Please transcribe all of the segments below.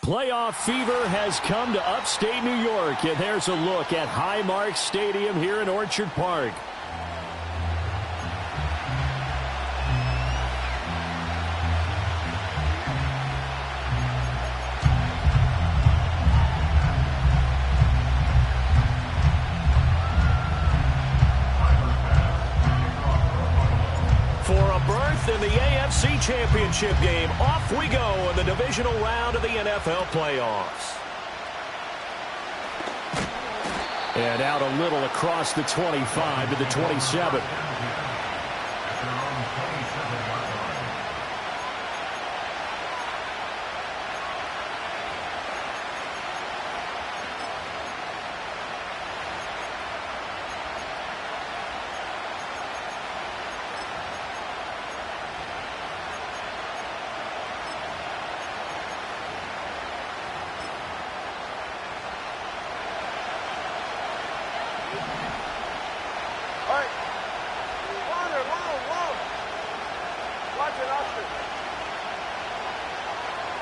Playoff fever has come to upstate New York, and there's a look at Highmark Stadium here in Orchard Park. In the AFC Championship game, off we go in the divisional round of the NFL playoffs. And out a little across the 25 to the 27.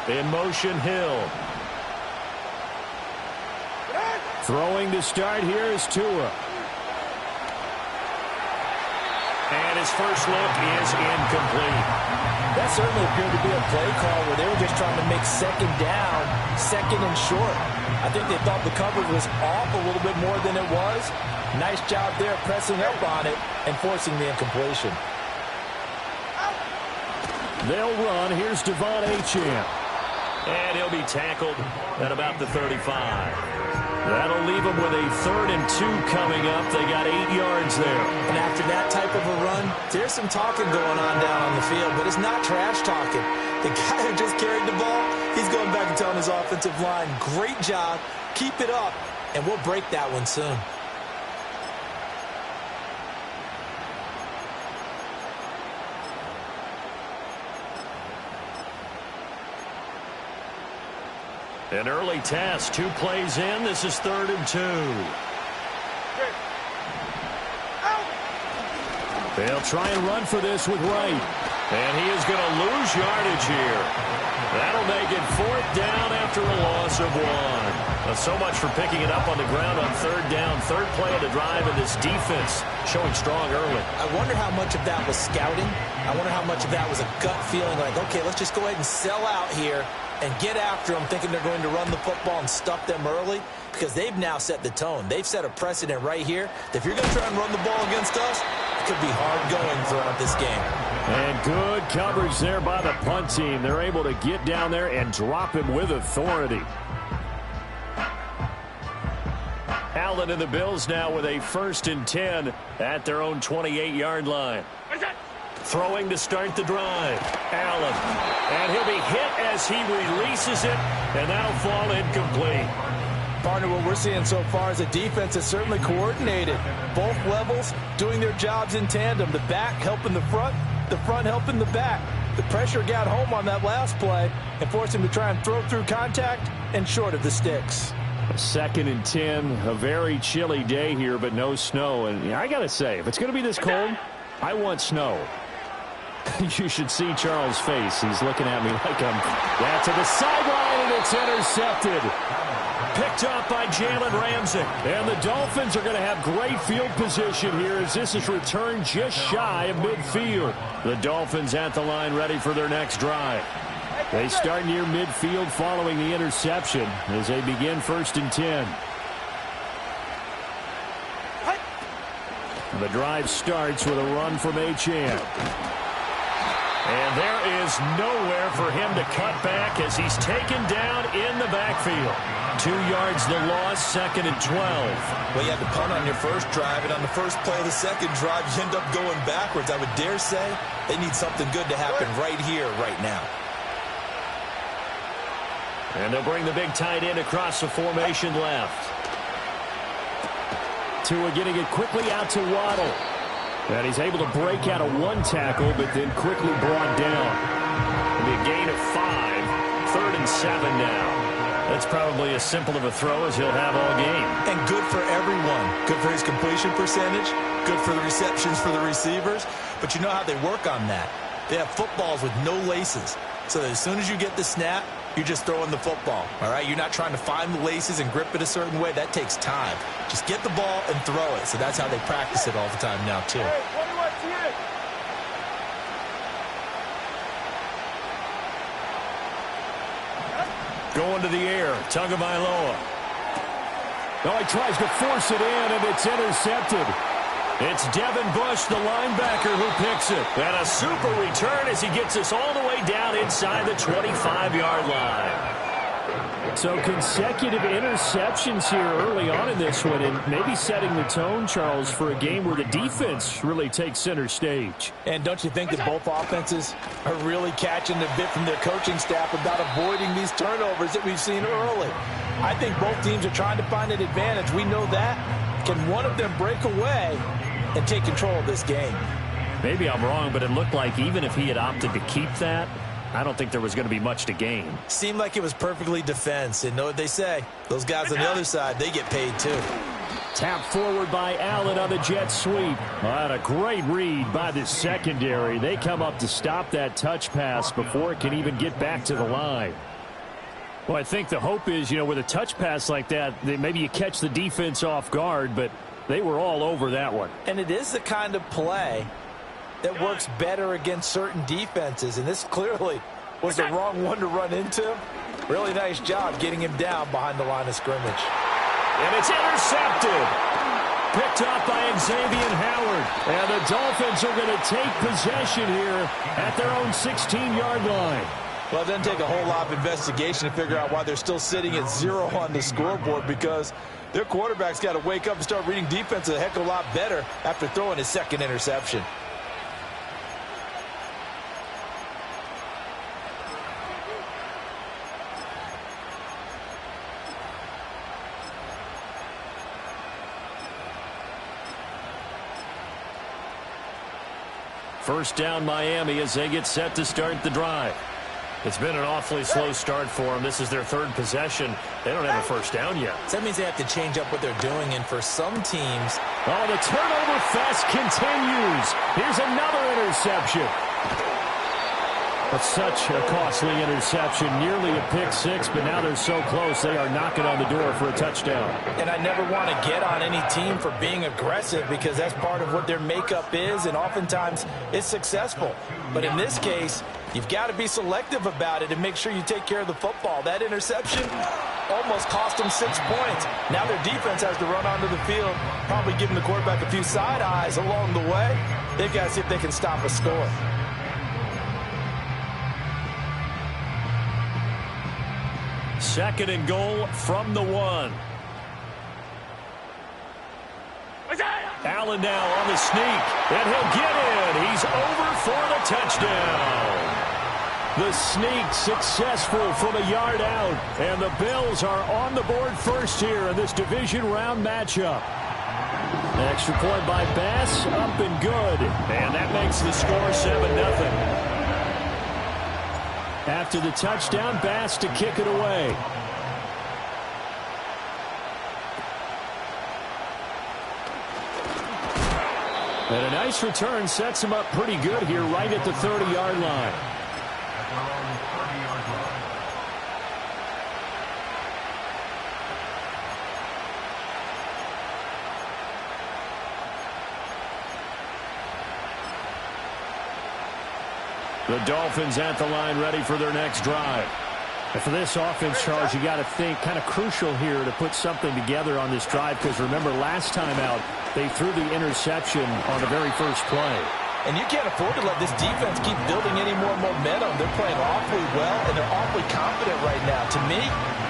In motion, Hill. Throwing to start here is Tua. And his first look is incomplete. That certainly appeared to be a play call where they were just trying to make second down, second and short. I think they thought the coverage was off a little bit more than it was. Nice job there pressing up on it and forcing the incompletion. They'll run. Here's Devon Achane. And he'll be tackled at about the 35. That'll leave them with a 3rd and 2 coming up. They got 8 yards there. And after that type of a run, there's some talking going on down on the field, but it's not trash talking. The guy who just carried the ball, he's going back and telling his offensive line, great job, keep it up, and we'll break that one soon. An early test, 2 plays in. This is 3rd and 2. They'll try and run for this with Wright. And he is going to lose yardage here. That'll make it 4th down after a loss of 1. Now, so much for picking it up on the ground on 3rd down. 3rd play of the drive, and this defense showing strong early. I wonder how much of that was scouting. I wonder how much of that was a gut feeling like, okay, let's just go ahead and sell out here and get after them, thinking they're going to run the football and stuff them early, because they've now set the tone. They've set a precedent right here that if you're going to try and run the ball against us, it could be hard going throughout this game. And good coverage there by the punt team. They're able to get down there and drop him with authority. Allen and the Bills now with a 1st and 10 at their own 28-yard line. Throwing to start the drive. Allen. And he'll be hit as he releases it, and that'll fall incomplete. Partner, what we're seeing so far is a defense that's certainly coordinated. Both levels doing their jobs in tandem. The back helping the front helping the back. The pressure got home on that last play and forced him to try and throw through contact and short of the sticks. 2nd and 10, a very chilly day here, but no snow. And I got to say, if it's going to be this cold, I want snow. You should see Charles' face. He's looking at me like I'm to the sideline, and it's intercepted. Picked up by Jalen Ramsey. And the Dolphins are going to have great field position here as this is returned just shy of midfield. The Dolphins at the line ready for their next drive. They start near midfield following the interception as they begin 1st and 10. The drive starts with a run from Achane. And there is nowhere for him to cut back as he's taken down in the backfield. 2 yards the loss, 2nd and 12. Well, you had to punt on your first drive, and on the first play of the second drive, you end up going backwards. I would dare say they need something good to happen right here, right now. And they'll bring the big tight end across the formation left. Tua getting it quickly out to Waddle. And he's able to break out of 1 tackle, but then quickly brought down. It'll be a gain of 5. 3rd and 7 now. That's probably as simple of a throw as he'll have all game. And good for everyone. Good for his completion percentage. Good for the receptions for the receivers. But you know how they work on that. They have footballs with no laces. So that as soon as you get the snap, You're just throwing the football, all right? You're not trying to find the laces and grip it a certain way. That takes time. Just get the ball and throw it. So that's how they practice it all the time now, too. Going to the air, Tagovailoa. Oh, he tries to force it in, and it's intercepted. It's Devin Bush, the linebacker, who picks it. And a super return as he gets us all the way down inside the 25-yard line. So consecutive interceptions here early on in this one, and maybe setting the tone, Charles, for a game where the defense really takes center stage. And don't you think that both offenses are really catching a bit from their coaching staff about avoiding these turnovers that we've seen early? I think both teams are trying to find an advantage. We know that. Can one of them break away and take control of this game? Maybe I'm wrong, but it looked like even if he had opted to keep that, I don't think there was going to be much to gain. Seemed like it was perfectly defense. And know what they say? Those guys on the other side, they get paid too. Tap forward by Allen on the jet sweep. What a great read by the secondary. They come up to stop that touch pass before it can even get back to the line. Well, I think the hope is, with a touch pass like that, maybe you catch the defense off guard, but they were all over that one. And it is the kind of play that works better against certain defenses, and this clearly was the wrong one to run into. Really nice job getting him down behind the line of scrimmage. And it's intercepted. Picked off by Xavier Howard. And the Dolphins are going to take possession here at their own 16-yard line. Well, it doesn't take a whole lot of investigation to figure out why they're still sitting at 0 on the scoreboard, because their quarterback's got to wake up and start reading defense a heck of a lot better after throwing his second interception. First down Miami as they get set to start the drive. It's been an awfully slow start for them. This is their third possession. They don't have a first down yet. So that means they have to change up what they're doing, and for some teams... Oh, the turnover fest continues. Here's another interception. That's such a costly interception, nearly a pick six, but now they're so close they are knocking on the door for a touchdown. And I never want to get on any team for being aggressive, because that's part of what their makeup is, and oftentimes it's successful. But in this case, you've got to be selective about it and make sure you take care of the football. That interception almost cost them 6 points. Now their defense has to run onto the field, probably giving the quarterback a few side eyes along the way. They've got to see if they can stop a score. Second and goal from the 1. Allen now on the sneak, and he'll get in. He's over for the touchdown. The sneak successful from a yard out, and the Bills are on the board first here in this division round matchup. Extra point by Bass, up and good, and that makes the score 7-0. After the touchdown, Bass to kick it away. And a nice return sets him up pretty good here right at the 30-yard line. The Dolphins at the line ready for their next drive. And for this offense, Charles, you got to think kind of crucial here to put something together on this drive, because remember last time out they threw the interception on the very first play. And you can't afford to let this defense keep building any more momentum. They're playing awfully well, and they're awfully confident right now. To me,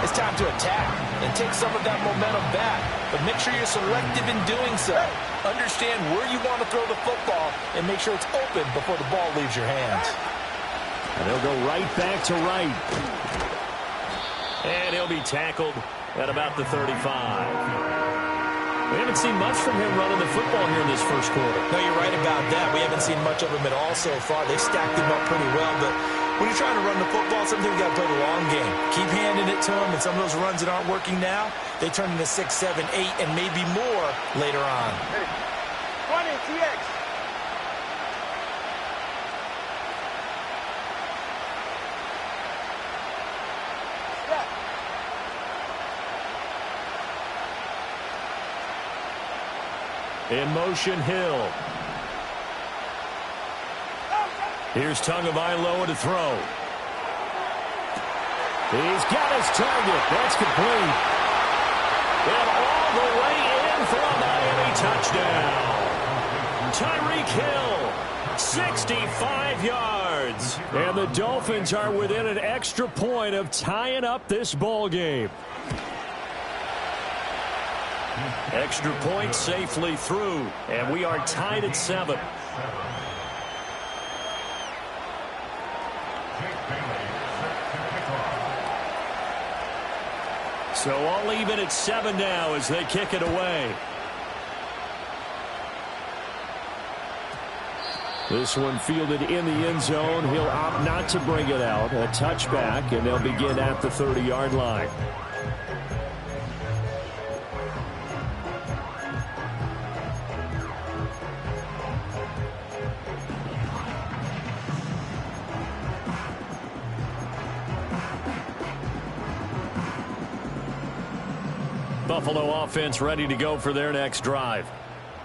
it's time to attack and take some of that momentum back. But make sure you're selective in doing so. Understand where you want to throw the football and make sure it's open before the ball leaves your hands. And they'll go right back to right. And he'll be tackled at about the 35. We haven't seen much from him running the football here in this first quarter. No, you're right about that. We haven't seen much of him at all so far. They stacked him up pretty well, but when you're trying to run the football, sometimes you got to play the long game. Keep handing it to him, and some of those runs that aren't working now, they turn into 6, 7, 8, and maybe more later on. 20, TX. In motion, Hill. Here's Tagovailoa to throw. He's got his target. That's complete. And all the way in for a Miami touchdown. Tyreek Hill, 65 yards. And the Dolphins are within an extra point of tying up this ball game. Extra point safely through, and we are tied at 7. So all even at 7 now as they kick it away. This one fielded in the end zone. He'll opt not to bring it out. A touchback, and they'll begin at the 30-yard line. Buffalo offense ready to go for their next drive.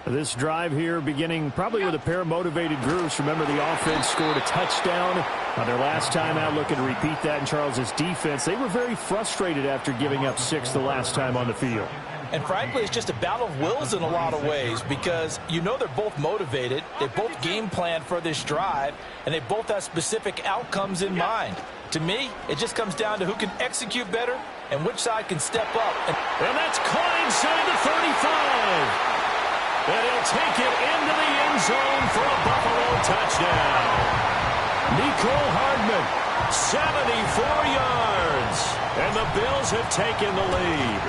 This drive here beginning probably with a pair of motivated groups. Remember, the offense scored a touchdown on their last time out, looking to repeat that in Charles's defense. They were very frustrated after giving up 6 the last time on the field. And frankly, it's just a battle of wills in a lot of ways because you know they're both motivated. They both game planned for this drive, and they both have specific outcomes in mind. To me, it just comes down to who can execute better and which side can step up. And that's caught inside the 35. And he'll take it into the end zone for a Buffalo touchdown. Nicole Hardman, 74 yards. And the Bills have taken the lead.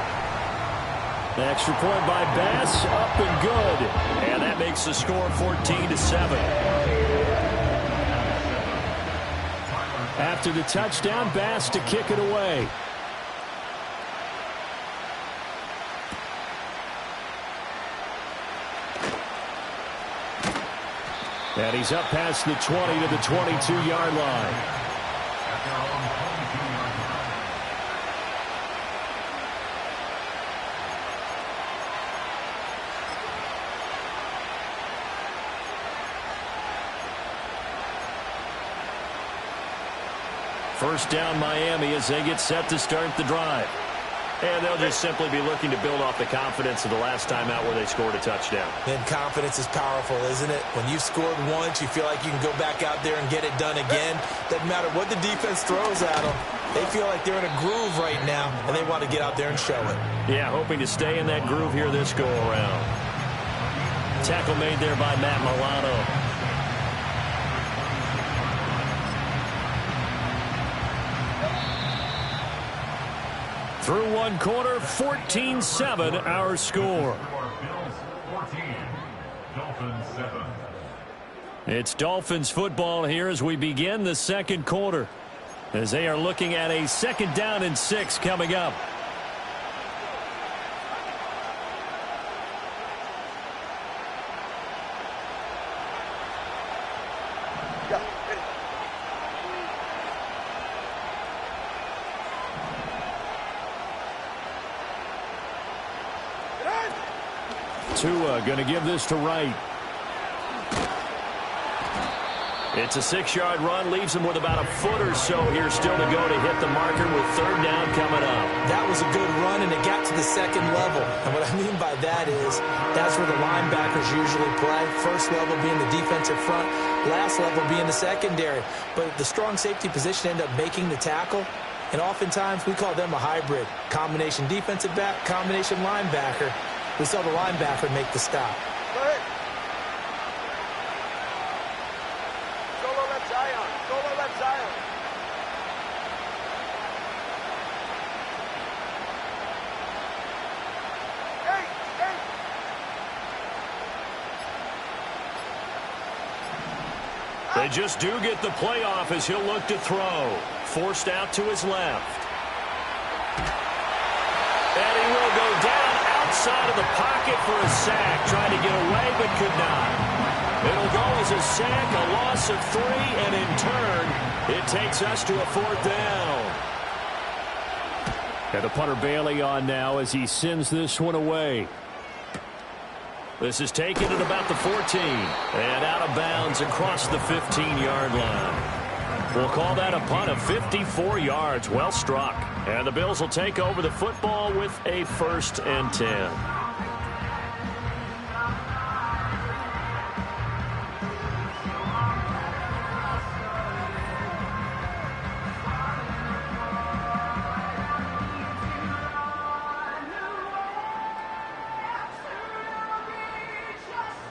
The extra point by Bass, up and good. And that makes the score 14-7. After the touchdown, Bass to kick it away. And he's up past the 20 to the 22-yard line. First down, Miami, as they get set to start the drive. And they'll just simply be looking to build off the confidence of the last time out where they scored a touchdown. And confidence is powerful, isn't it? When you scored once, you feel like you can go back out there and get it done again. Doesn't matter what the defense throws at them. They feel like they're in a groove right now, and they want to get out there and show it. Yeah, hoping to stay in that groove here this go-around. Tackle made there by Matt Milano. Through one quarter, 14-7 our score. It's Dolphins football here as we begin the second quarter, as they are looking at a 2nd down and 6 coming up. Tua going to give this to Wright. It's a 6-yard run, leaves him with about a foot or so here still to go to hit the marker with 3rd down coming up. That was a good run, and it got to the 2nd level. And what I mean by that is that's where the linebackers usually play. First level being the defensive front, last level being the secondary. But the strong safety position ended up making the tackle, and oftentimes we call them a hybrid. Combination defensive back, combination linebacker. We saw the linebacker make the stop. Go ahead. Solo left Zion. Solo left Zion. Hey, hey. They just do get the playoff as he'll look to throw. Forced out to his left. And he will go down outside of the pocket for a sack. Trying to get away, but could not. It'll go as a sack, a loss of 3, and in turn, it takes us to a 4th down. And the punter Bailey on now as he sends this one away. This is taken at about the 14. And out of bounds across the 15-yard line. We'll call that a punt of 54 yards. Well struck. And the Bills will take over the football with a 1st and 10.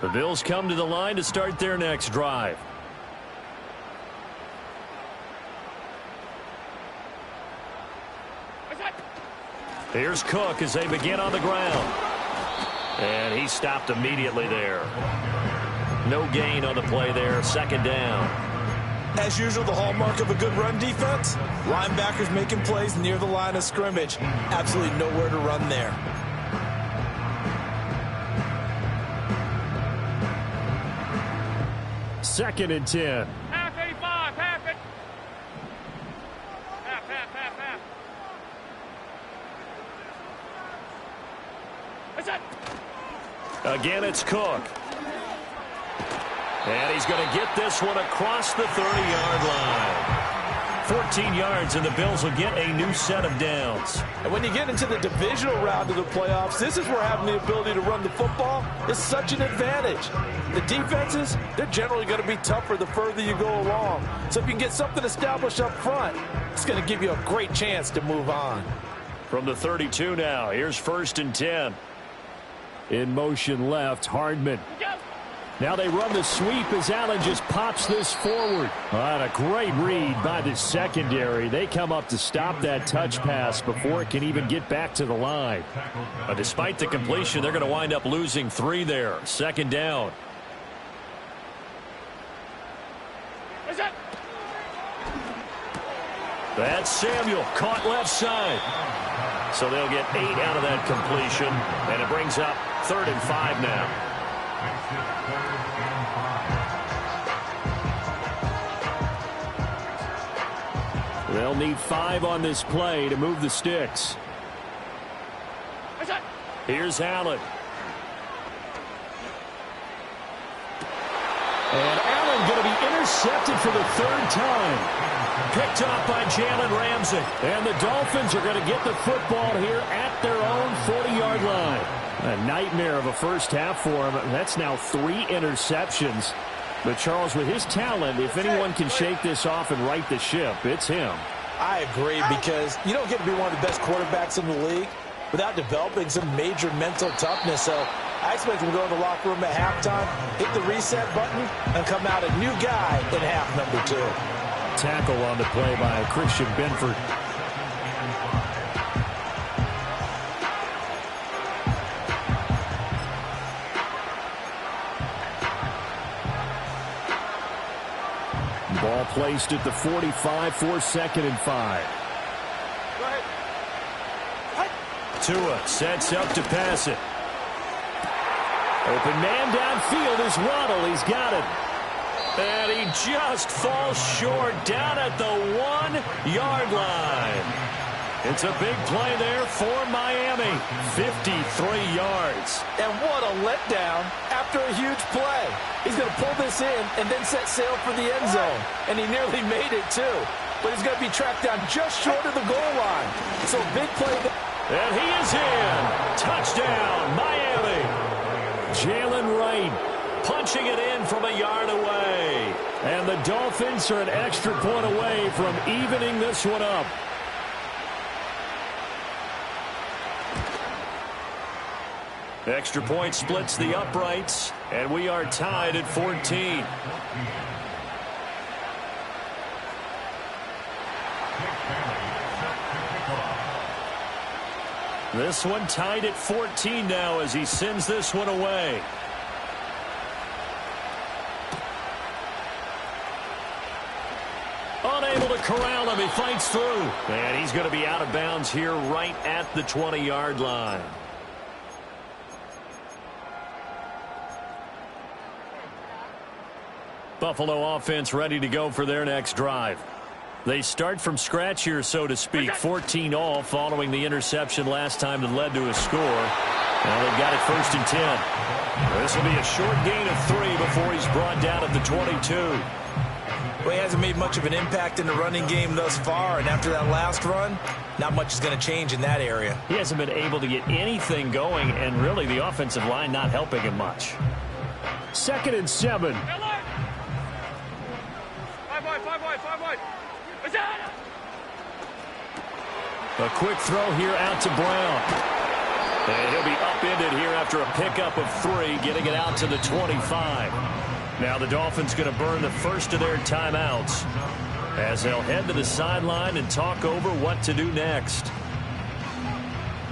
The Bills come to the line to start their next drive. Here's Cook as they begin on the ground. And he stopped immediately there. No gain on the play there. 2nd down. As usual, the hallmark of a good run defense. Linebackers making plays near the line of scrimmage. Absolutely nowhere to run there. Second and 10. Half 85, half it. Half. What's that? Again, it's Cook. And he's going to get this one across the 30-yard line. 14 yards, and the Bills will get a new set of downs. And when you get into the divisional round of the playoffs, this is where having the ability to run the football is such an advantage. The defenses, they're generally going to be tougher the further you go along. So if you can get something established up front, it's going to give you a great chance to move on. From the 32 now, here's 1st and 10. In motion left, Hardman. Now they run the sweep as Allen just pops this forward. What a great read by the secondary. They come up to stop that touch pass before it can even get back to the line. But despite the completion, they're going to wind up losing 3 there. 2nd down. That's Samuel, caught left side. So they'll get 8 out of that completion, and it brings up 3rd and 5 now. They'll need 5 on this play to move the sticks. Here's Allen. And Allen going to be intercepted for the 3rd time. Picked up by Jalen Ramsey. And the Dolphins are going to get the football here at their own 40-yard line. A nightmare of a first half for him. That's now 3 interceptions. But Charles, with his talent, if anyone can shake this off and right the ship, it's him. I agree, because you don't get to be one of the best quarterbacks in the league without developing some major mental toughness. So I expect him to go in the locker room at halftime, hit the reset button, and come out a new guy in half number 2. Tackle on the play by Christian Benford. Ball placed at the 45 for 2nd and 5. Go ahead. Tua sets up to pass it. Open man downfield is Waddle. He's got it. And he just falls short down at the 1-yard line. It's a big play there for Miami. 53 yards. And what a letdown after a huge play. He's going to pull this in and then set sail for the end zone. And he nearly made it, too. But he's going to be tracked down just short of the goal line. So a big play. And he is in. Touchdown, Miami. Jalen Wright punching it in from a yard away. And the Dolphins are an extra point away from evening this one up. Extra point splits the uprights, and we are tied at 14. This one tied at 14 now as he sends this one away. Unable to corral him, he fights through. And he's going to be out of bounds here right at the 20-yard line. Buffalo offense ready to go for their next drive. They start from scratch here, so to speak. 14 all following the interception last time that led to a score. Well, they've got it 1st and 10. This will be a short gain of 3 before he's brought down at the 22. Well, he hasn't made much of an impact in the running game thus far, and after that last run, not much is going to change in that area. He hasn't been able to get anything going, and really the offensive line not helping him much. 2nd and 7. 5 wide. A quick throw here out to Brown. And he'll be upended here after a pickup of 3, getting it out to the 25. Now the Dolphins going to burn the first of their timeouts as they'll head to the sideline and talk over what to do next.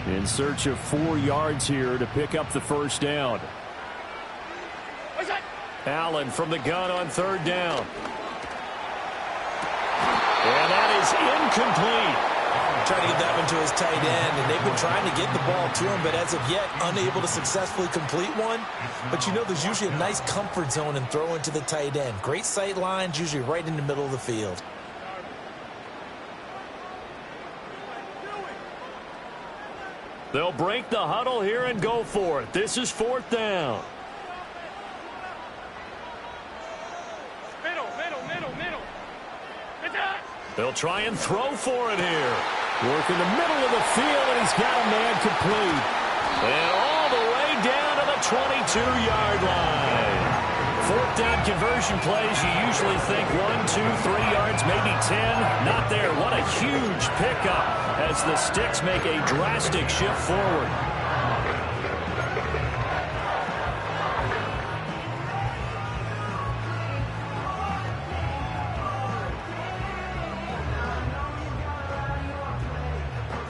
In search of 4 yards here to pick up the first down. Allen from the gun on 3rd down. And that is incomplete. Trying to get that one to his tight end, and they've been trying to get the ball to him, but as of yet, unable to successfully complete one. But you know there's usually a nice comfort zone in throwing to the tight end. Great sight lines, usually right in the middle of the field. They'll break the huddle here and go for it. This is 4th down. Middle. They'll try and throw for it here. Work in the middle of the field, and he's got a man complete. And all the way down to the 22-yard line. 4th down conversion plays, you usually think 1, 2, 3 yards, maybe 10. Not there. What a huge pickup as the Sticks make a drastic shift forward.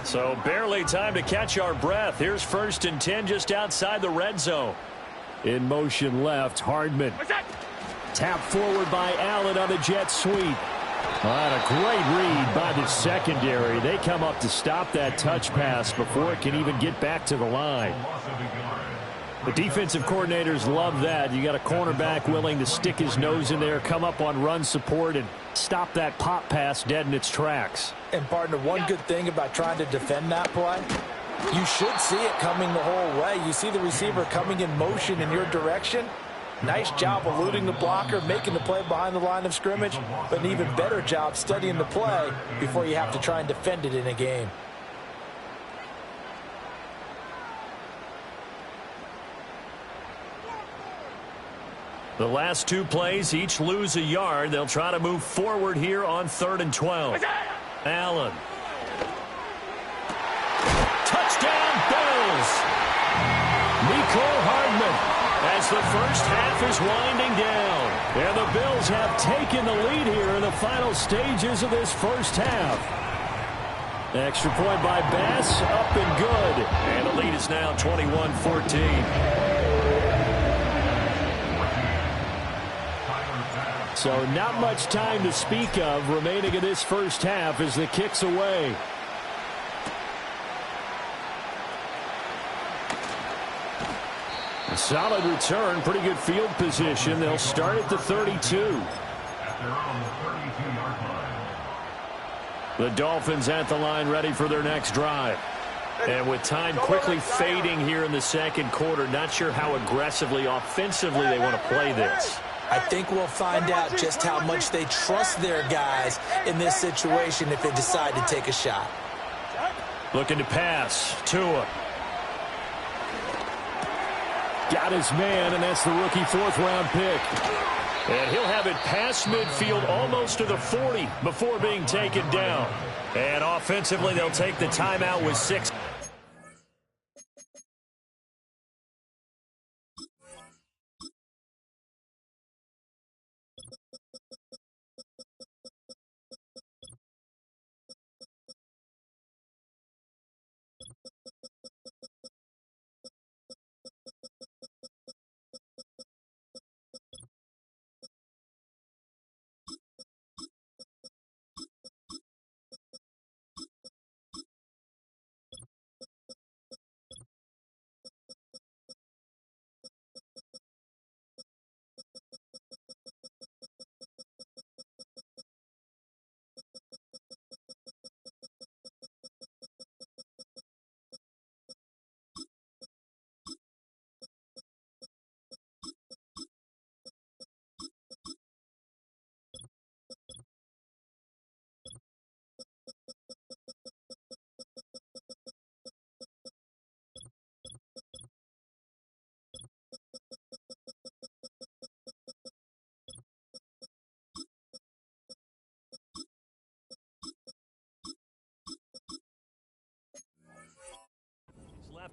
So barely time to catch our breath. Here's 1st and 10 just outside the red zone. In motion left, Hardman. Tap forward by Allen on the jet sweep. A great read by the secondary. They come up to stop that touch pass before it can even get back to the line. The defensive coordinators love that. You got a cornerback willing to stick his nose in there, come up on run support, and stop that pop pass dead in its tracks. And partner, one good thing about trying to defend that play, you should see it coming the whole way. You see the receiver coming in motion in your direction. Nice job eluding the blocker, making the play behind the line of scrimmage, but an even better job studying the play before you have to try and defend it in a game. The last 2 plays each lose a yard. They'll try to move forward here on 3rd and 12. Allen. Touchdown, Bills. Mecole Hardman as the first half is winding down. And the Bills have taken the lead here in the final stages of this first half. Extra point by Bass, up and good. And the lead is now 21-14. So not much time to speak of remaining in this first half as the kick's away. A solid return, pretty good field position. They'll start at the 32. The Dolphins at the line ready for their next drive. And with time quickly fading here in the second quarter, not sure how aggressively, offensively they want to play this. I think we'll find out just how much they trust their guys in this situation if they decide to take a shot. Looking to pass. Tua. Got his man, and that's the rookie 4th-round pick. And he'll have it past midfield almost to the 40 before being taken down. And offensively, they'll take the timeout with 6.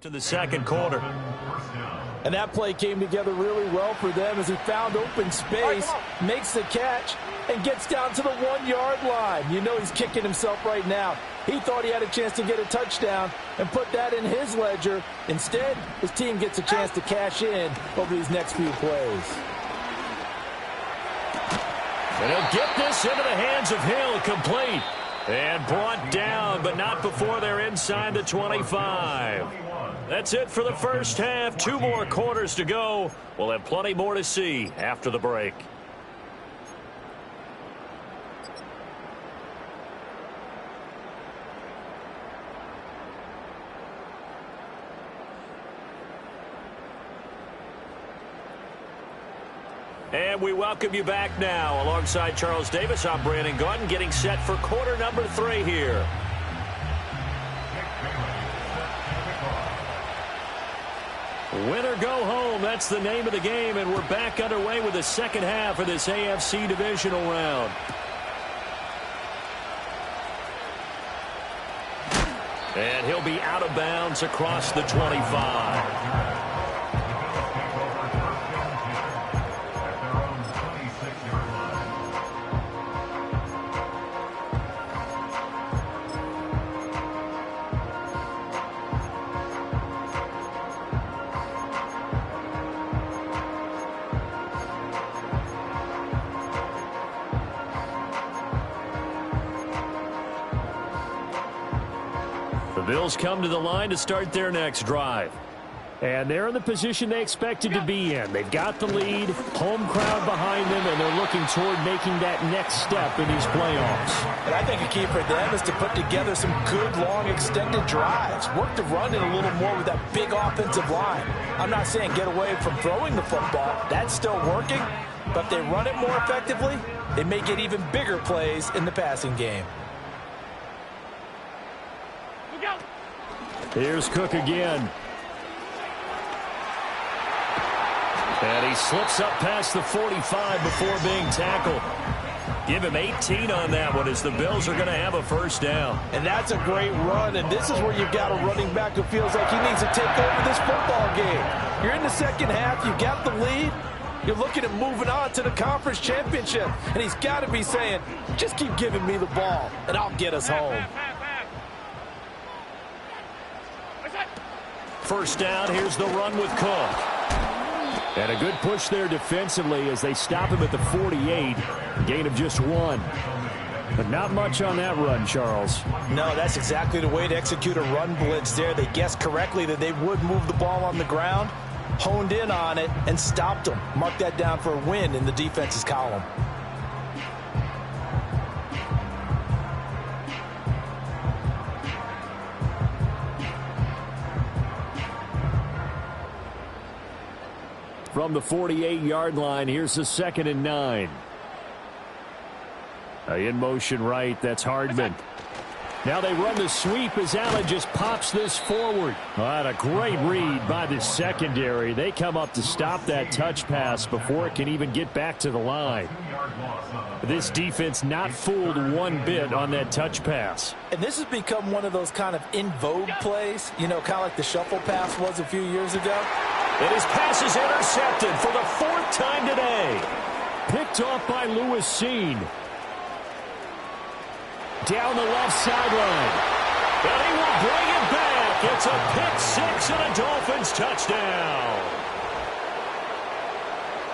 after the second quarter. And that play came together really well for them as he found open space, makes the catch, and gets down to the 1-yard line. You know he's kicking himself right now. He thought he had a chance to get a touchdown and put that in his ledger. Instead, his team gets a chance to cash in over these next few plays. And he'll get this into the hands of Hill, complete. And brought down, but not before they're inside the 25. That's it for the first half. 2 more quarters to go. We'll have plenty more to see after the break. And we welcome you back now. Alongside Charles Davis, I'm Brandon Gaudin, getting set for quarter number 3 here. Win or go home, that's the name of the game, and we're back underway with the second half of this AFC Divisional round. And he'll be out of bounds across the 25. The Bills come to the line to start their next drive. And they're in the position they expected to be in. They've got the lead, home crowd behind them, and they're looking toward making that next step in these playoffs. And I think a key for them is to put together some good, long, extended drives. Work the run in a little more with that big offensive line. I'm not saying get away from throwing the football. That's still working. But if they run it more effectively, they may get even bigger plays in the passing game. Here's Cook again. And he slips up past the 45 before being tackled. Give him 18 on that one as the Bills are going to have a first down. And that's a great run, and this is where you've got a running back who feels like he needs to take over this football game. You're in the second half, you got the lead. You're looking at moving on to the conference championship, and he's got to be saying, just keep giving me the ball, and I'll get us home. First down, here's the run with Cook. And a good push there defensively as they stop him at the 48. Gain of just 1. But not much on that run, Charles. No, that's exactly the way to execute a run blitz there. They guessed correctly that they would move the ball on the ground, honed in on it, and stopped them. Mark that down for a win in the defense's column. From the 48-yard line, here's the 2nd and 9. In motion right, that's Hardman. Now they run the sweep as Allen just pops this forward. What a great read by the secondary. They come up to stop that touch pass before it can even get back to the line. This defense not fooled one bit on that touch pass. And this has become one of those kind of in vogue plays, you know, kind of like the shuffle pass was a few years ago. And his pass is intercepted for the 4th time today. Picked off by Lewis Seen. Down the left sideline. And he will bring it back. It's a pick-6 and a Dolphins touchdown.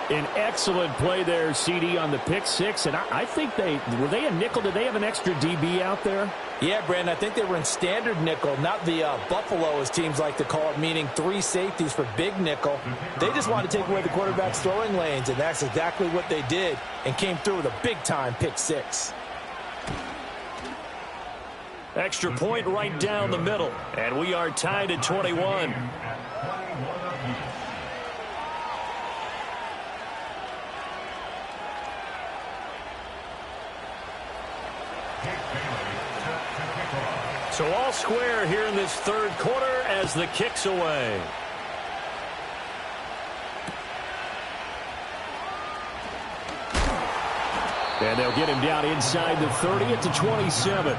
An excellent play there, CD, on the pick-6. And I think were they a nickel? Did they have an extra DB out there? Yeah, Brandon, I think they were in standard nickel, not the Buffalo, as teams like to call it, meaning 3 safeties for big nickel. They just wanted to take away the quarterback's throwing lanes, and that's exactly what they did, and came through with a big-time pick-6. Extra point right down the middle, and we are tied at 21. So all square here in this 3rd quarter as the kick's away. And they'll get him down inside the 30 at the 27.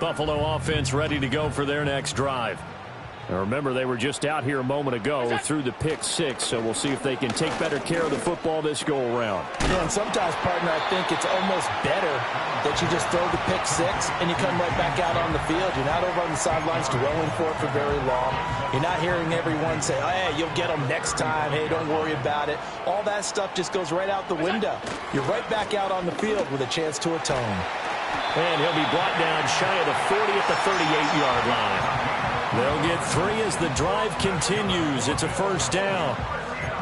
Buffalo offense ready to go for their next drive. Now remember, they were just out here a moment ago through the pick six, so we'll see if they can take better care of the football this go-around. Yeah, and sometimes, partner, I think it's almost better that you just throw the pick six and you come right back out on the field. You're not over on the sidelines dwelling for it for very long. You're not hearing everyone say, oh, hey, you'll get them next time. Hey, don't worry about it. All that stuff just goes right out the window. You're right back out on the field with a chance to atone. And he'll be brought down shy of the 40 at the 38-yard line. They'll get 3 as the drive continues. It's a first down.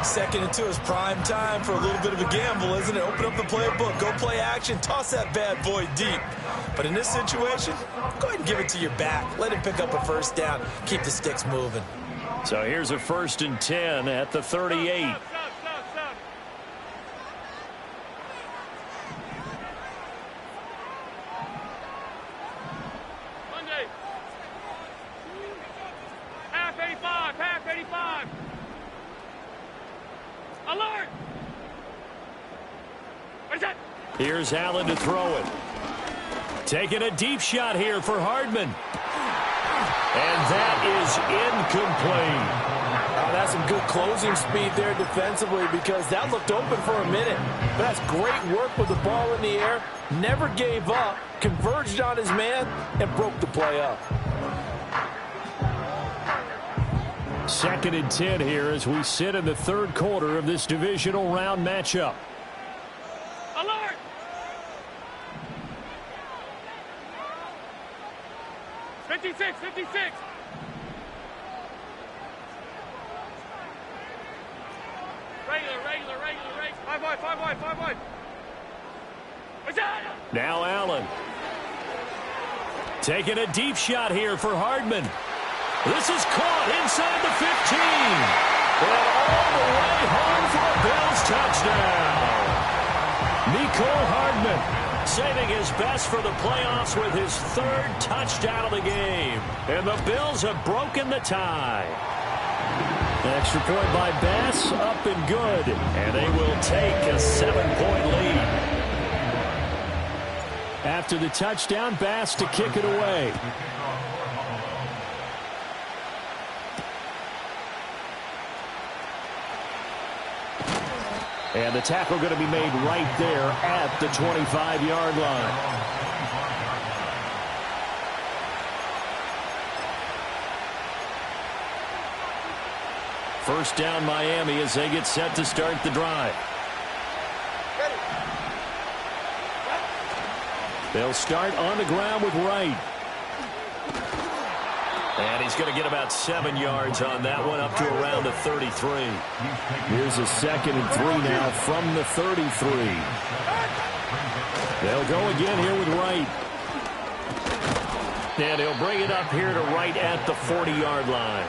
2nd and 2 is prime time for a little bit of a gamble, isn't it? Open up the playbook, go play action, toss that bad boy deep. But in this situation, go ahead and give it to your back. Let him pick up a first down. Keep the sticks moving. So here's a 1st and 10 at the 38. Alert! Here's Allen to throw it. Taking a deep shot here for Hardman. And that is incomplete. That's some good closing speed there defensively because that looked open for a minute. But that's great work with the ball in the air. Never gave up, converged on his man, and broke the play up. 2nd and 10 here as we sit in the 3rd quarter of this divisional round matchup. Alert! '56. Regular. 5 wide. Now Allen. Taking a deep shot here for Hardman. This is caught inside the 15. And all the way home for a Bills touchdown. Mecole Hardman saving his best for the playoffs with his 3rd touchdown of the game. And the Bills have broken the tie. An extra point by Bass, up and good. And they will take a 7-point lead. After the touchdown, Bass to kick it away. And the tackle going to be made right there at the 25-yard line. First down Miami as they get set to start the drive. They'll start on the ground with Wright. And he's going to get about 7 yards on that one, up to around the 33. Here's a 2nd and 3 now from the 33. They'll go again here with Wright. And he'll bring it up here to right at the 40-yard line.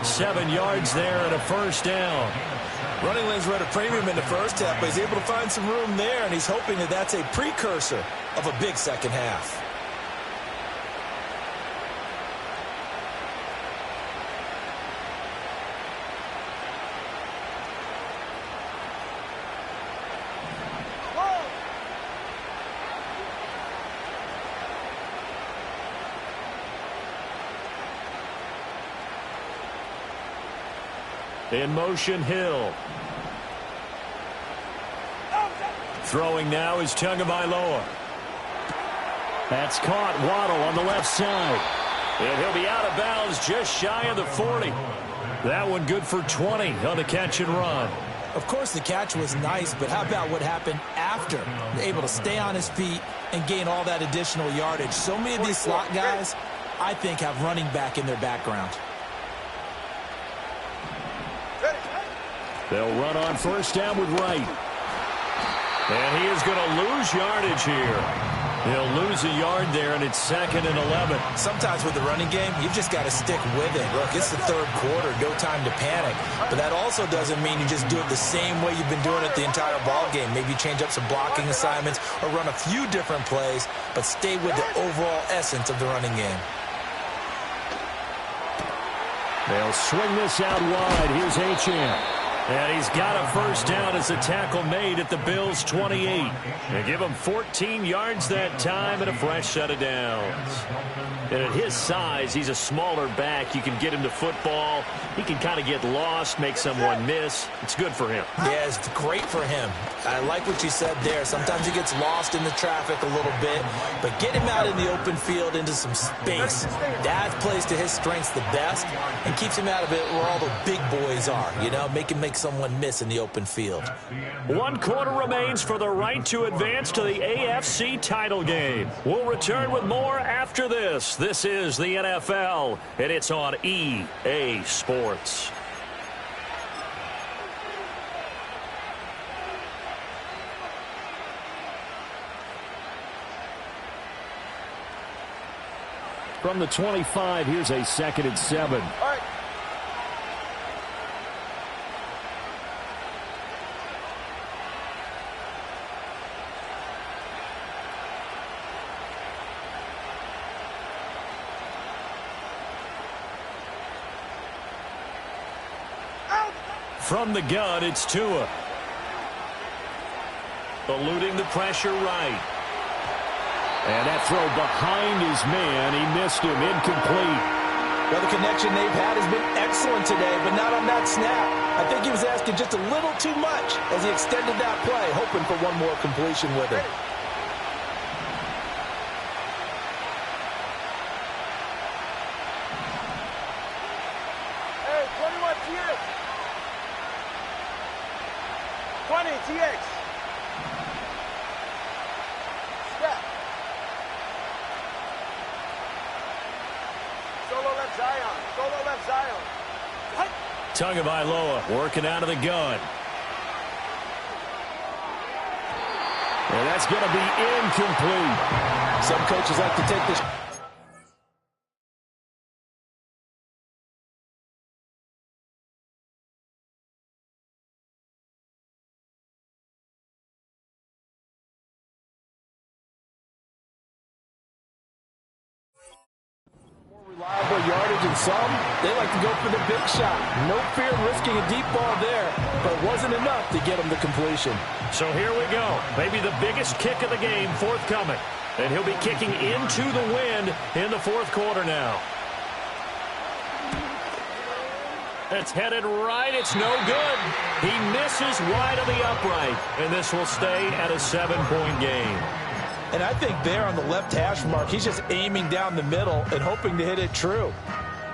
7 yards there and a first down. Running lanes were at a premium in the first half, but he's able to find some room there, and he's hoping that that's a precursor of a big second half. In motion, Hill. Throwing now is Tagovailoa. That's caught. Waddle on the left side. And he'll be out of bounds just shy of the 40. That one good for 20 on the catch and run. Of course, the catch was nice, but how about what happened after? Able to stay on his feet and gain all that additional yardage. So many of these slot guys, I think, have running back in their background. They'll run on first down with Wright. And he is going to lose yardage here. He'll lose a yard there, and it's 2nd and 11. Sometimes with the running game, you've just got to stick with it. Look, it's the 3rd quarter, no time to panic. But that also doesn't mean you just do it the same way you've been doing it the entire ball game. Maybe change up some blocking assignments or run a few different plays, but stay with the overall essence of the running game. They'll swing this out wide. Here's Achane. And he's got a first down as a tackle made at the Bills' 28. They give him 14 yards that time and a fresh set of downs. And at his size, he's a smaller back. You can get him to football. He can kind of get lost, make someone miss. It's good for him. Yeah, it's great for him. I like what you said there. Sometimes he gets lost in the traffic a little bit, but get him out in the open field into some space. That plays to his strengths the best and keeps him out of it where all the big boys are, you know, make someone miss in the open field. 1 quarter remains for the right to advance to the AFC title game. We'll return with more after this. This is the NFL, and it's on EA Sports. From the 25, here's a 2nd and 7. All right. From the gun, it's Tua. Eluding the pressure right. And that throw behind his man. He missed him. Incomplete. Well, the connection they've had has been excellent today, but not on that snap. I think he was asking just a little too much as he extended that play, hoping for one more completion with it. Hey, 21 TX. 20 TX. Step. Solo left Zion. Solo left Zion. Hut. Tagovailoa working out of the gun. And that's going to be incomplete. Some coaches like to take this. Reliable yardage in some. They like to go for the big shot. No fear of risking a deep ball there, but it wasn't enough to get him the completion. So here we go. Maybe the biggest kick of the game forthcoming. And he'll be kicking into the wind in the 4th quarter now. It's headed right. It's no good. He misses wide of the upright. And this will stay at a 7-point game. And I think there on the left hash mark, he's just aiming down the middle and hoping to hit it true.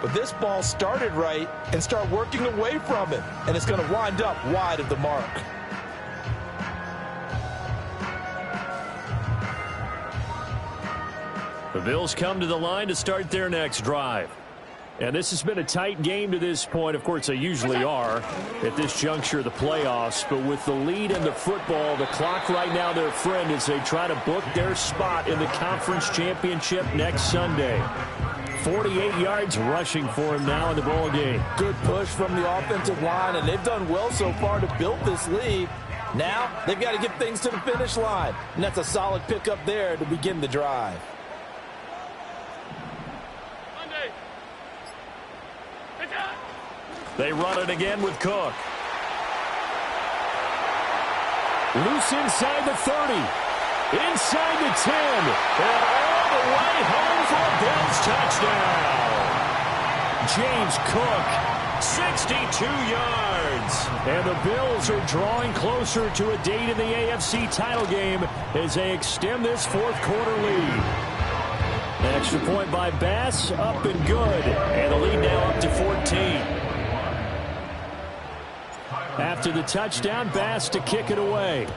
But this ball started right and start working away from it. And it's going to wind up wide of the mark. The Bills come to the line to start their next drive. And this has been a tight game to this point. Of course, they usually are at this juncture of the playoffs. But with the lead in the football, the clock right now their friend as they try to book their spot in the conference championship next Sunday. 48 yards rushing for him now in the ball game. Good push from the offensive line, and they've done well so far to build this lead. Now they've got to get things to the finish line. And that's a solid pickup there to begin the drive. They run it again with Cook. Loose inside the 30. Inside the 10. And all the way home for a Bills touchdown. James Cook, 62 yards. And the Bills are drawing closer to a date in the AFC title game as they extend this 4th quarter lead. An extra point by Bass, up and good. And the lead now up to 14. After the touchdown, Bass to kick it away.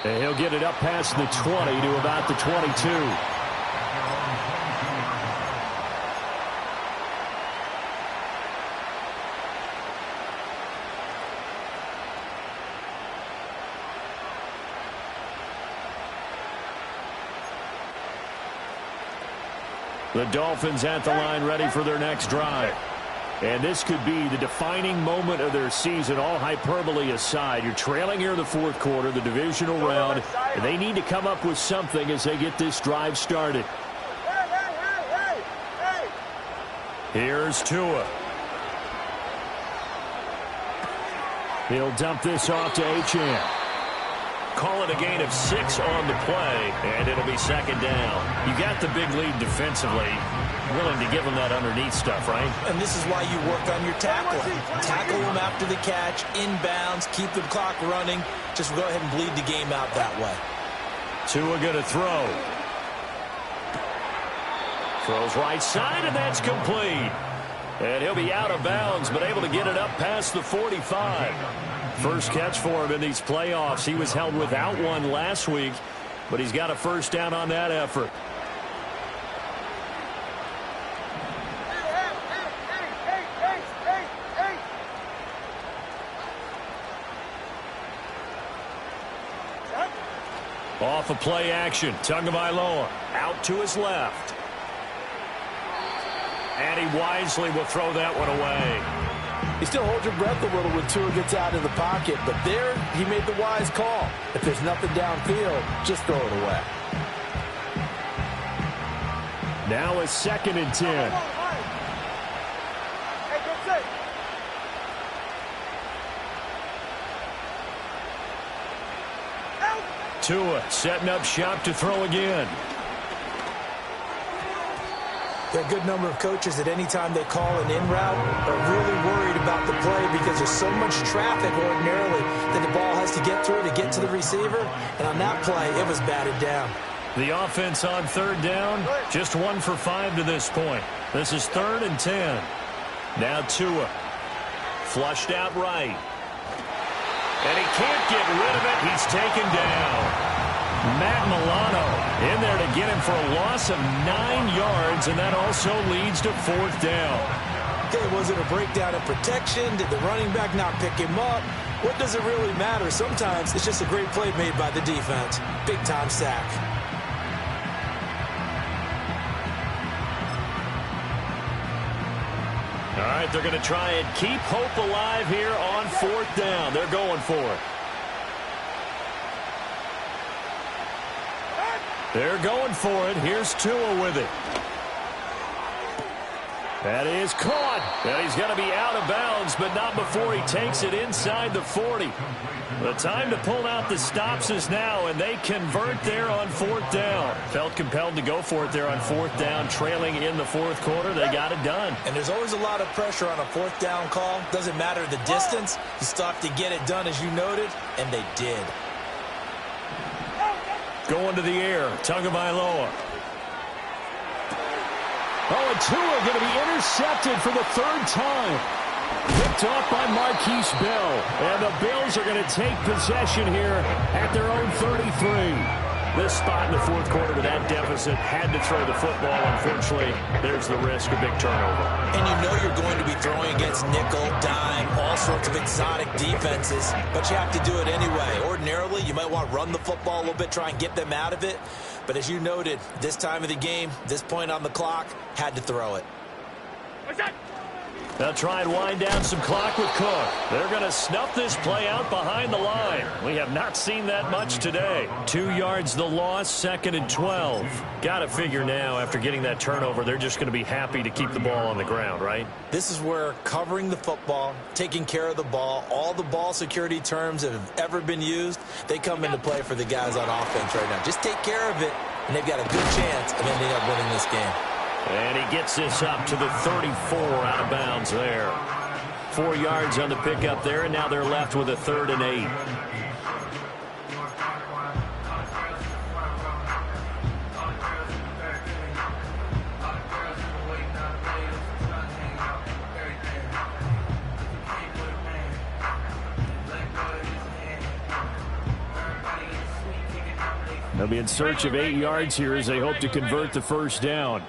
And he'll get it up past the 20 to about the 22. The Dolphins at the line ready for their next drive. And this could be the defining moment of their season, all hyperbole aside. You're trailing here in the 4th quarter, the divisional round, and they need to come up with something as they get this drive started. Here's Tua. He'll dump this off to Achane. Call it a gain of 6 on the play, and it'll be second down. You got the big lead defensively. Willing to give them that underneath stuff, right? And this is why you work on your tackling. Tackle them after the catch, inbounds, keep the clock running. Just go ahead and bleed the game out that way. Tua going to throw. Throws right side, and that's complete. And he'll be out of bounds, but able to get it up past the 45. First catch for him in these playoffs. He was held without one last week, but he's got a first down on that effort. Off of play action, Tagovailoa out to his left. And he wisely will throw that one away. You still hold your breath a little when Tua gets out of the pocket, but there he made the wise call. If there's nothing downfield, just throw it away. Now a 2nd and 10. Tua setting up shop to throw again. There are a good number of coaches that any time they call an in route are really worried about the play because there's so much traffic ordinarily that the ball has to get through to get to the receiver. And on that play, it was batted down. The offense on 3rd down, just 1 for 5 to this point. This is 3rd and 10. Now Tua, flushed out right. And he can't get rid of it. He's taken down. Matt Milano in there to get him for a loss of 9 yards, and that also leads to 4th down. Okay, was it a breakdown in protection? Did the running back not pick him up? What does it really matter? Sometimes it's just a great play made by the defense. Big-time sack. All right, they're going to try and keep hope alive here on 4th down. They're going for it. They're going for it. Here's Tua with it. That is caught. And he's going to be out of bounds, but not before he takes it inside the 40. The time to pull out the stops is now, and they convert there on 4th down. Felt compelled to go for it there on 4th down, trailing in the 4th quarter. They got it done. And there's always a lot of pressure on a 4th down call. Doesn't matter the distance. You still have to get it done, as you noted, and they did. Going to the air, Tagovailoa. Oh, and Tua going to be intercepted for the 3rd time. Picked off by Marquise Bell. And the Bills are going to take possession here at their own 33. This spot in the 4th quarter with that deficit, had to throw the football. Unfortunately, there's the risk of big turnover. And you know you're going to be throwing against nickel, dime, all sorts of exotic defenses, but you have to do it anyway. Ordinarily, you might want to run the football a little bit, try and get them out of it. But as you noted, this time of the game, this point on the clock, had to throw it. They'll try and wind down some clock with Cook. They're going to snuff this play out behind the line. We have not seen that much today. 2 yards the loss, 2nd and 12. Got to figure now, after getting that turnover, they're just going to be happy to keep the ball on the ground, right? This is where covering the football, taking care of the ball, all the ball security terms that have ever been used, they come into play for the guys on offense right now. Just take care of it, and they've got a good chance of ending up winning this game. And he gets this up to the 34, out of bounds there. 4 yards on the pickup there, and now they're left with a 3rd and 8. They'll be in search of 8 yards here as they hope to convert the first down.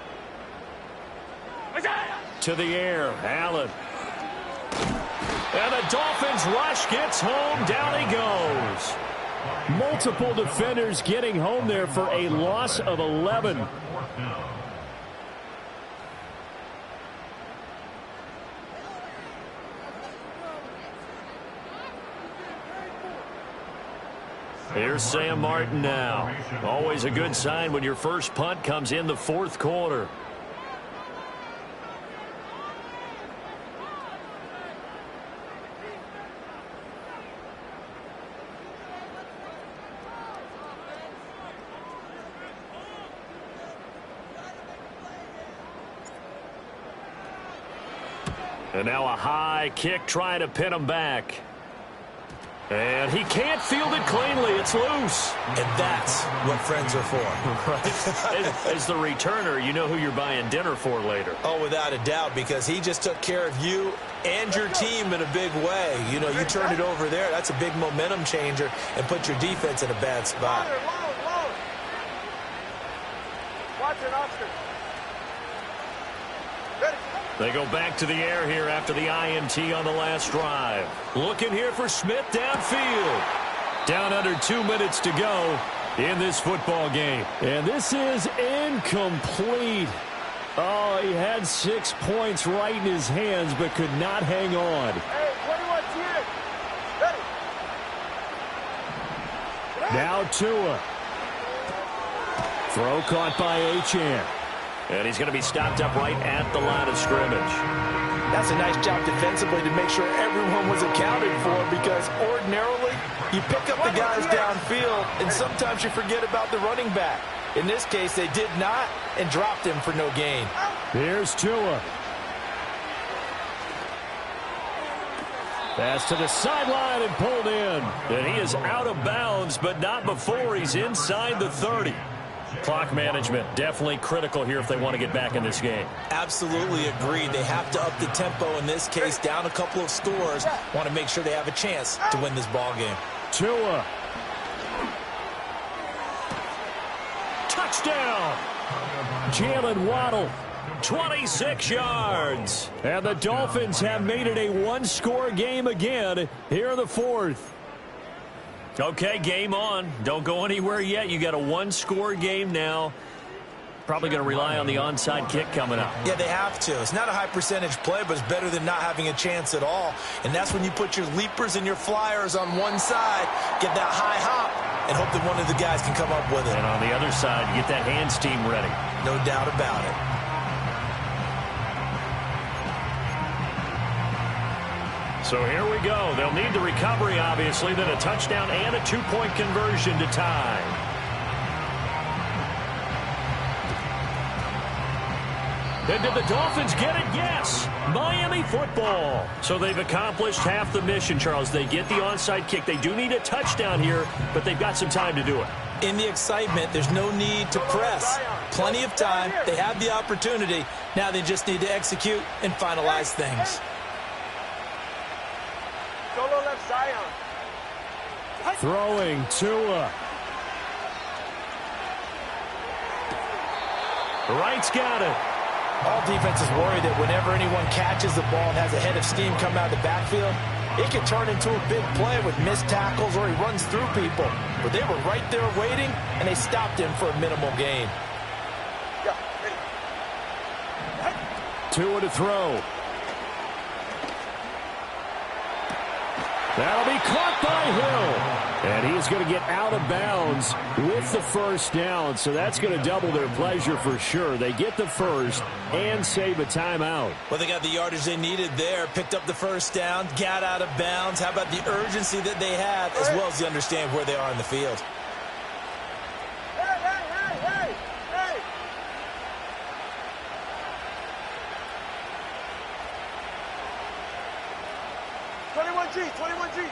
To the air, Allen. And the Dolphins rush gets home. Down he goes. Multiple defenders getting home there for a loss of 11. Here's Sam Martin now. Always a good sign when your first punt comes in the 4th quarter. And now a high kick trying to pin him back. And he can't field it cleanly. It's loose. And that's what friends are for. Right. As the returner, you know who you're buying dinner for later. Oh, without a doubt, because he just took care of you and your team in a big way. You know, you turned it over there. That's a big momentum changer and put your defense in a bad spot. Watch it, Oscar. They go back to the air here after the INT on the last drive. Looking here for Smith downfield. Down under 2 minutes to go in this football game. And this is incomplete. Oh, he had 6 points right in his hands, but could not hang on. Hey, 21 here. Ready. Now Tua. Throw caught by Achane. And he's going to be stopped up right at the line of scrimmage. That's a nice job defensively to make sure everyone was accounted for, because ordinarily you pick up the guys downfield and sometimes you forget about the running back. In this case, they did not and dropped him for no gain. Here's Tua. Pass to the sideline and pulled in. And he is out of bounds, but not before he's inside the 30. Clock management definitely critical here if they want to get back in this game. Absolutely agreed. They have to up the tempo in this case, down a couple of scores. Want to make sure they have a chance to win this ball game. Tua. Touchdown. Jalen Waddle. 26 yards. And the Dolphins have made it a one-score game again here in the fourth. Okay, game on. Don't go anywhere yet. You got a one-score game now. Probably going to rely on the onside kick coming up. Yeah, they have to. It's not a high-percentage play, but it's better than not having a chance at all. And that's when you put your leapers and your flyers on one side, get that high hop, and hope that one of the guys can come up with it. And on the other side, get that hands team ready. No doubt about it. So here we go. They'll need the recovery, obviously, then a touchdown and a two-point conversion to tie. And did the Dolphins get it? Yes. Miami football. So they've accomplished half the mission, Charles. They get the onside kick. They do need a touchdown here, but they've got some time to do it. In the excitement, there's no need to press. Plenty of time. They have the opportunity. Now they just need to execute and finalize things. Solo left Zion. Throwing Tua. Wright's got it. All defenses worry that whenever anyone catches the ball and has a head of steam come out of the backfield, it can turn into a big play with missed tackles or he runs through people. But they were right there waiting, and they stopped him for a minimal gain. Tua to throw. That'll be caught by Hill. And he's going to get out of bounds with the first down. So that's going to double their pleasure for sure. They get the first and save a timeout. Well, they got the yardage they needed there. Picked up the first down, got out of bounds. How about the urgency that they have, as well as they understand where they are in the field. Hey! 21G.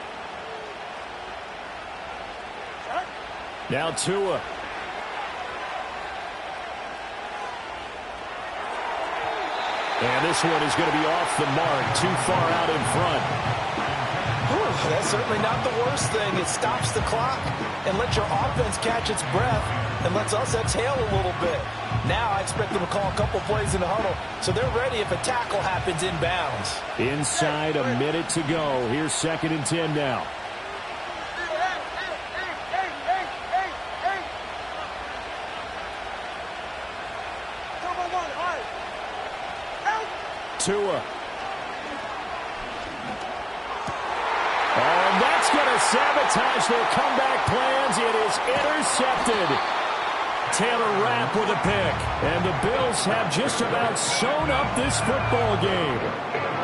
Now Tua. And this one is going to be off the mark, too far out in front. Whew, that's certainly not the worst thing. It stops the clock and lets your offense catch its breath and lets us exhale a little bit. Now I expect them to call a couple plays in the huddle, so they're ready if a tackle happens inbounds. Inside a minute to go. Here's 2nd and 10 now. Tua. And that's going to sabotage their comeback plans. It is intercepted. Taylor Rapp with a pick. And the Bills have just about sewn up this football game.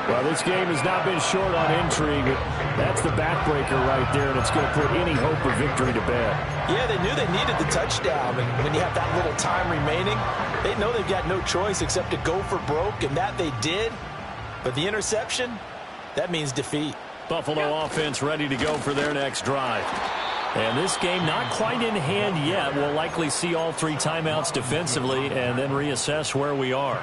Well, this game has not been short on intrigue. That's the backbreaker right there, and it's going to put any hope of victory to bed. Yeah, they knew they needed the touchdown, and when you have that little time remaining, they know they've got no choice except to go for broke, and that they did. But the interception, that means defeat. Buffalo offense ready to go for their next drive. And this game not quite in hand yet. We'll likely see all 3 timeouts defensively and then reassess where we are.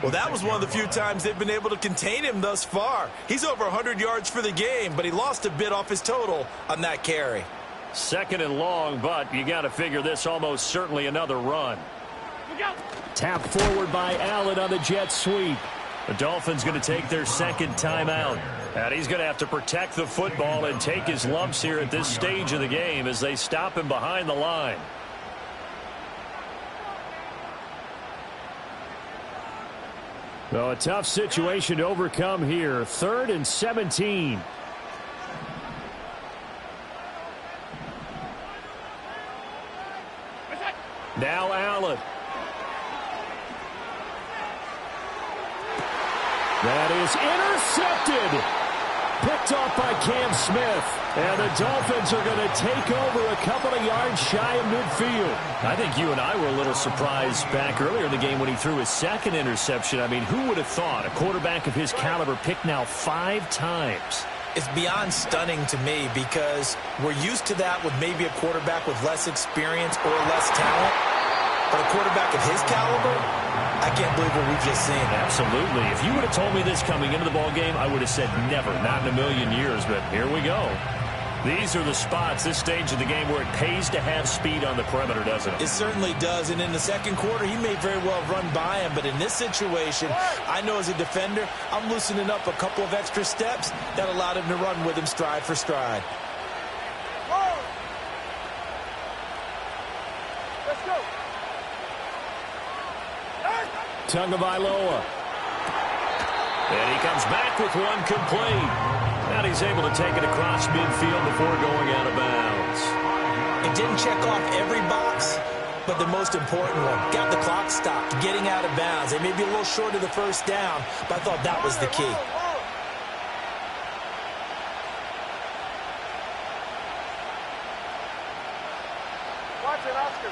Well, that was one of the few times they've been able to contain him thus far. He's over 100 yards for the game, but he lost a bit off his total on that carry. 2nd and long, but you got to figure this almost certainly another run. Tap forward by Allen on the jet sweep. The Dolphins going to take their 2nd timeout. And he's going to have to protect the football and take his lumps here at this stage of the game as they stop him behind the line. So a tough situation to overcome here. 3rd and 17. Now Allen. That is intercepted. Picked off by Cam Smith. And the Dolphins are going to take over a couple of yards shy of midfield. I think you and I were a little surprised back earlier in the game when he threw his 2nd interception. I mean, who would have thought a quarterback of his caliber picked now 5 times? It's beyond stunning to me because we're used to that with maybe a quarterback with less experience or less talent. But a quarterback of his caliber, I can't believe what we've just seen. Absolutely. If you would have told me this coming into the ball game, I would have said never, not in a million years. But here we go. These are the spots, this stage of the game, where it pays to have speed on the perimeter, doesn't it? It certainly does. And in the 2nd quarter, he may very well run by him. But in this situation, I know as a defender, I'm loosening up a couple of extra steps that allowed him to run with him stride for stride. Let's go. Tagovailoa. And he comes back with one complete. And he's able to take it across midfield before going out of bounds. It didn't check off every box, but the most important one. Got the clock stopped, getting out of bounds. They may be a little short of the 1st down, but I thought that was the key. Watch it, Oscar.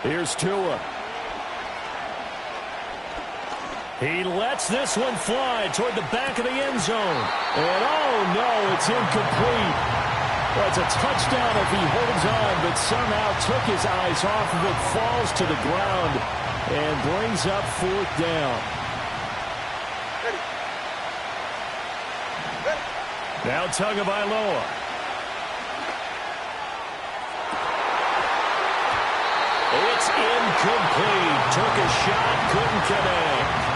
Here's Tua. He lets this one fly toward the back of the end zone. And oh no, it's incomplete. Well, it's a touchdown if he holds on, but somehow took his eyes off of it, falls to the ground, and brings up 4th down. Now Tagovailoa. It's incomplete. Took a shot, couldn't connect.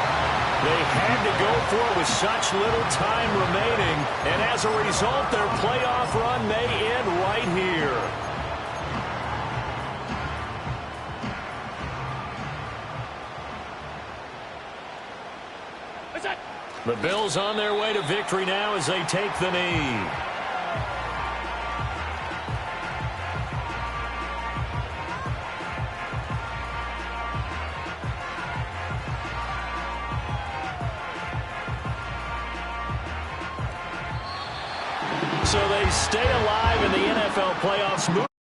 They had to go for it with such little time remaining, and as a result, their playoff run may end right here. The Bills on their way to victory now as they take the knee. So they stay alive in the NFL playoffs.